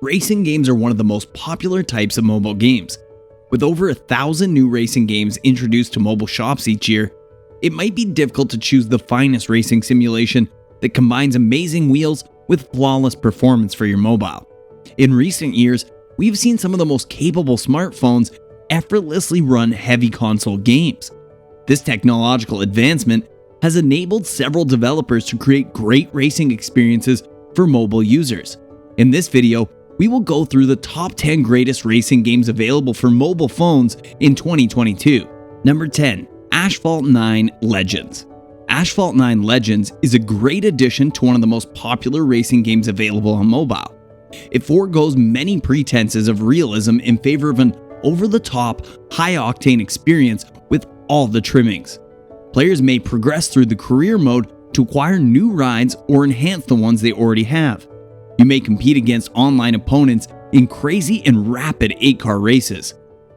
Racing games are one of the most popular types of mobile games. With over 1,000 new racing games introduced to mobile shops each year, it might be difficult to choose the finest racing simulation that combines amazing wheels with flawless performance for your mobile. In recent years, we've seen some of the most capable smartphones effortlessly run heavy console games. This technological advancement has enabled several developers to create great racing experiences for mobile users. In this video, we will go through the top 10 greatest racing games available for mobile phones in 2022. Number 10. ASPHALT 9 Legends. ASPHALT 9 Legends is a great addition to one of the most popular racing games available on mobile. It foregoes many pretenses of realism in favor of an over-the-top, high-octane experience with all the trimmings. Players may progress through the career mode to acquire new rides or enhance the ones they already have. You may compete against online opponents in crazy and rapid 8-car races.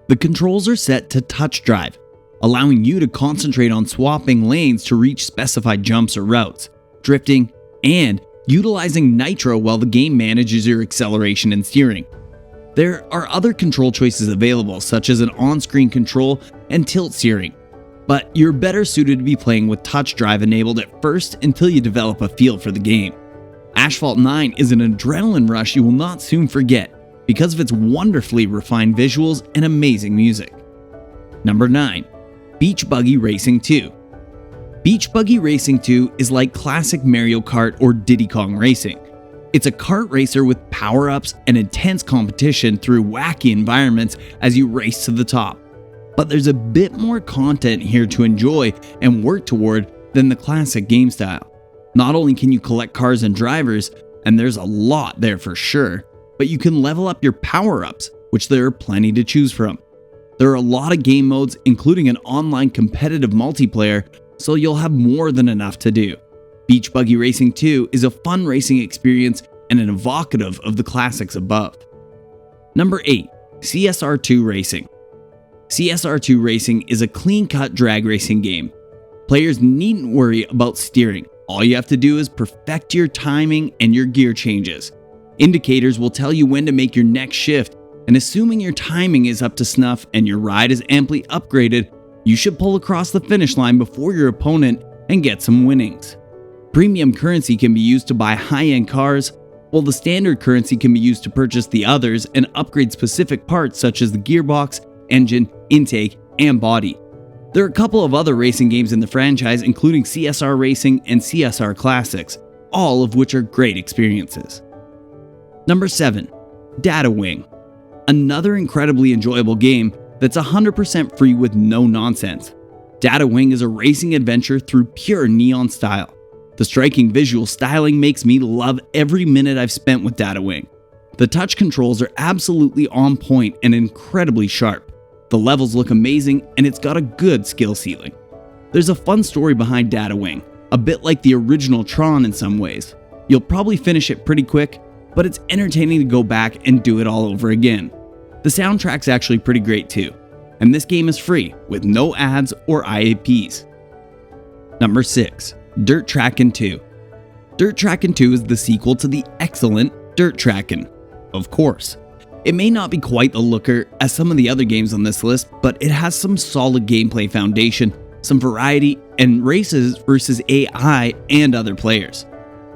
The controls are set to touch drive, allowing you to concentrate on swapping lanes to reach specified jumps or routes, drifting, and utilizing nitro while the game manages your acceleration and steering. There are other control choices available, such as an on-screen control and tilt steering, but you're better suited to be playing with touch drive enabled at first until you develop a feel for the game. ASPHALT 9 is an adrenaline rush you will not soon forget because of its wonderfully refined visuals and amazing music. Number 9. Beach Buggy Racing 2. Beach Buggy Racing 2 is like classic Mario Kart or Diddy Kong Racing. It's a kart racer with power-ups and intense competition through wacky environments as you race to the top. But there's a bit more content here to enjoy and work toward than the classic game style. Not only can you collect cars and drivers, and there's a lot there for sure, but you can level up your power-ups, which there are plenty to choose from. There are a lot of game modes, including an online competitive multiplayer, so you'll have more than enough to do. Beach Buggy Racing 2 is a fun racing experience and an evocative of the classics above. Number 8. CSR2 Racing. CSR2 Racing is a clean-cut drag racing game. Players needn't worry about steering. All you have to do is perfect your timing and your gear changes. Indicators will tell you when to make your next shift, and assuming your timing is up to snuff and your ride is amply upgraded, you should pull across the finish line before your opponent and get some winnings. Premium currency can be used to buy high-end cars, while the standard currency can be used to purchase the others and upgrade specific parts such as the gearbox, engine, intake, and body. There are a couple of other racing games in the franchise, including CSR Racing and CSR Classics, all of which are great experiences. Number 7. Data Wing. Another incredibly enjoyable game that's 100% free with no nonsense. Data Wing is a racing adventure through pure neon style. The striking visual styling makes me love every minute I've spent with Data Wing. The touch controls are absolutely on point and incredibly sharp. The levels look amazing, and it's got a good skill ceiling. There's a fun story behind Data Wing, a bit like the original Tron in some ways. You'll probably finish it pretty quick, but it's entertaining to go back and do it all over again. The soundtrack's actually pretty great too, and this game is free with no ads or IAPs. Number 6. Dirt Trackin 2. Dirt Trackin 2 is the sequel to the excellent Dirt Trackin, of course. It may not be quite the looker as some of the other games on this list, but it has some solid gameplay foundation, some variety, and races versus AI and other players.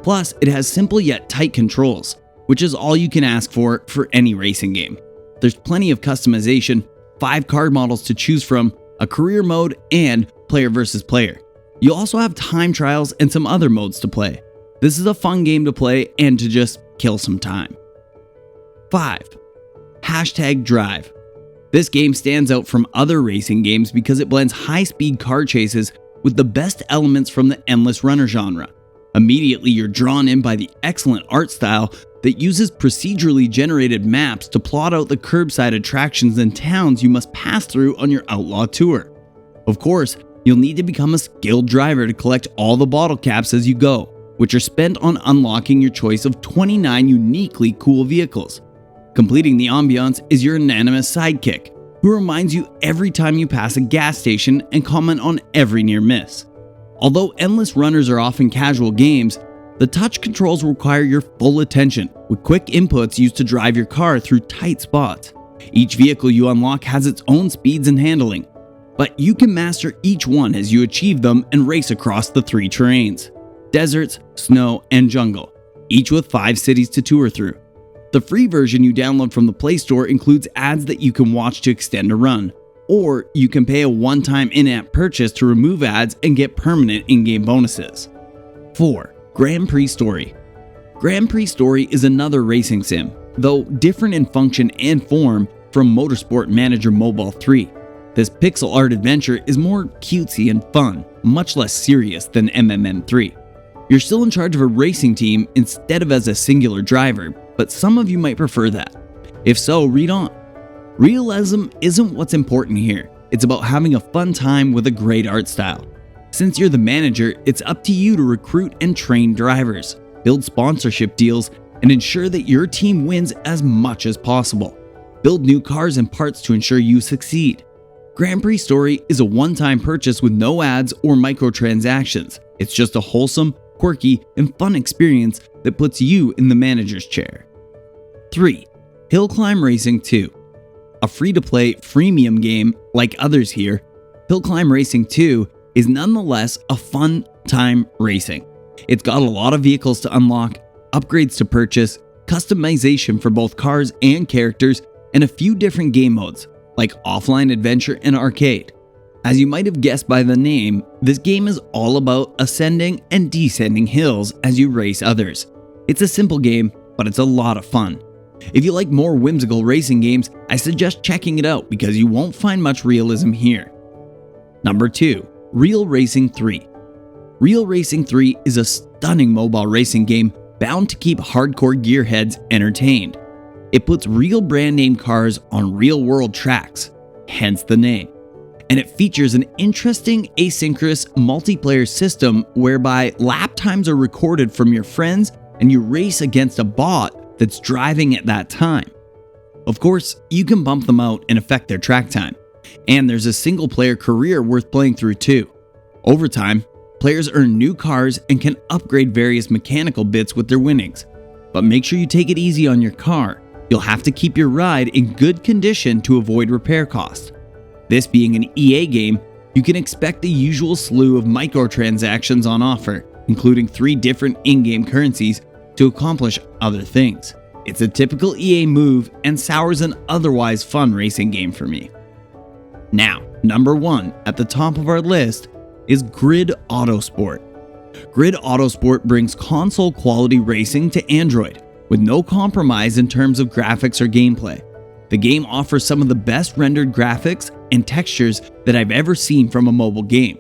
Plus, it has simple yet tight controls, which is all you can ask for any racing game. There's plenty of customization, 5 card models to choose from, a career mode, and player versus player. You also have time trials and some other modes to play. This is a fun game to play and to just kill some time. 5. #Drive. This game stands out from other racing games because it blends high-speed car chases with the best elements from the endless runner genre. Immediately you're drawn in by the excellent art style that uses procedurally generated maps to plot out the curbside attractions and towns you must pass through on your outlaw tour. Of course, you'll need to become a skilled driver to collect all the bottle caps as you go, which are spent on unlocking your choice of 29 uniquely cool vehicles. Completing the ambiance is your anonymous sidekick, who reminds you every time you pass a gas station and comment on every near miss. Although endless runners are often casual games, The touch controls require your full attention, with quick inputs used to drive your car through tight spots. Each vehicle you unlock has its own speeds and handling, but you can master each one as you achieve them and race across the 3 terrains: deserts, snow, and jungle, each with 5 cities to tour through. The free version you download from the Play Store includes ads that you can watch to extend a run, or you can pay a one-time in-app purchase to remove ads and get permanent in-game bonuses. 4. Grand Prix Story. Grand Prix Story is another racing sim, though different in function and form from Motorsport Manager Mobile 3. This pixel art adventure is more cutesy and fun, much less serious than MMM3. You're still in charge of a racing team instead of as a singular driver, but some of you might prefer that. If so, read on. Realism isn't what's important here. It's about having a fun time with a great art style. Since you're the manager, it's up to you to recruit and train drivers, build sponsorship deals, and ensure that your team wins as much as possible. Build new cars and parts to ensure you succeed. Grand Prix Story is a one-time purchase with no ads or microtransactions. It's just a wholesome, quirky, and fun experience that puts you in the manager's chair. 3. Hill Climb Racing 2. A free-to-play freemium game like others here, Hill Climb Racing 2 is nonetheless a fun time racing. It's got a lot of vehicles to unlock, upgrades to purchase, customization for both cars and characters, and a few different game modes, like offline adventure and arcade. As you might have guessed by the name, this game is all about ascending and descending hills as you race others. It's a simple game, but it's a lot of fun. If you like more whimsical racing games, I suggest checking it out because you won't find much realism here. Number 2. Real Racing 3. Real Racing 3 is a stunning mobile racing game bound to keep hardcore gearheads entertained. It puts real brand name cars on real world tracks, hence the name. And it features an interesting asynchronous multiplayer system whereby lap times are recorded from your friends and you race against a bot that's driving at that time. Of course, you can bump them out and affect their track time. And there's a single player career worth playing through too. Over time, players earn new cars and can upgrade various mechanical bits with their winnings. But make sure you take it easy on your car. You'll have to keep your ride in good condition to avoid repair costs. This being an EA game, you can expect the usual slew of microtransactions on offer, including 3 different in-game currencies to accomplish other things. It's a typical EA move and sours an otherwise fun racing game for me. Now, number 1 at the top of our list is Grid Autosport. Grid Autosport brings console quality racing to Android, with no compromise in terms of graphics or gameplay. The game offers some of the best rendered graphics and textures that I've ever seen from a mobile game.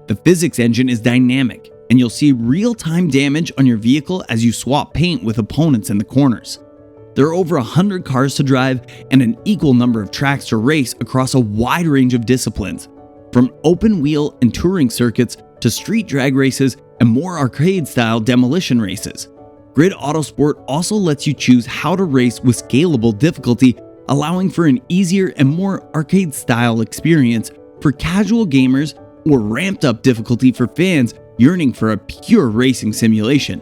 The physics engine is dynamic, and you'll see real-time damage on your vehicle as you swap paint with opponents in the corners. There are over 100 cars to drive and an equal number of tracks to race across a wide range of disciplines, from open wheel and touring circuits to street drag races and more arcade-style demolition races. Grid Autosport also lets you choose how to race with scalable difficulty, allowing for an easier and more arcade-style experience for casual gamers or ramped-up difficulty for fans yearning for a pure racing simulation.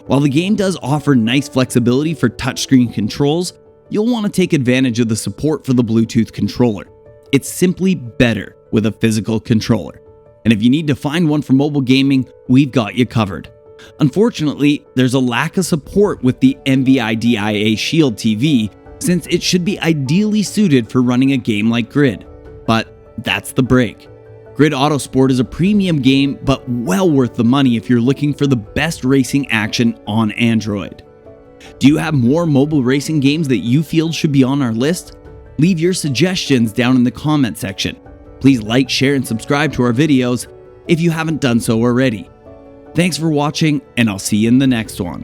While the game does offer nice flexibility for touchscreen controls, you'll want to take advantage of the support for the Bluetooth controller. It's simply better with a physical controller. And if you need to find one for mobile gaming, we've got you covered. Unfortunately, there's a lack of support with the NVIDIA Shield TV, since it should be ideally suited for running a game like Grid. But that's the break. Grid Autosport is a premium game, but well worth the money if you're looking for the best racing action on Android. Do you have more mobile racing games that you feel should be on our list? Leave your suggestions down in the comment section. Please like, share, and subscribe to our videos if you haven't done so already. Thanks for watching, and I'll see you in the next one.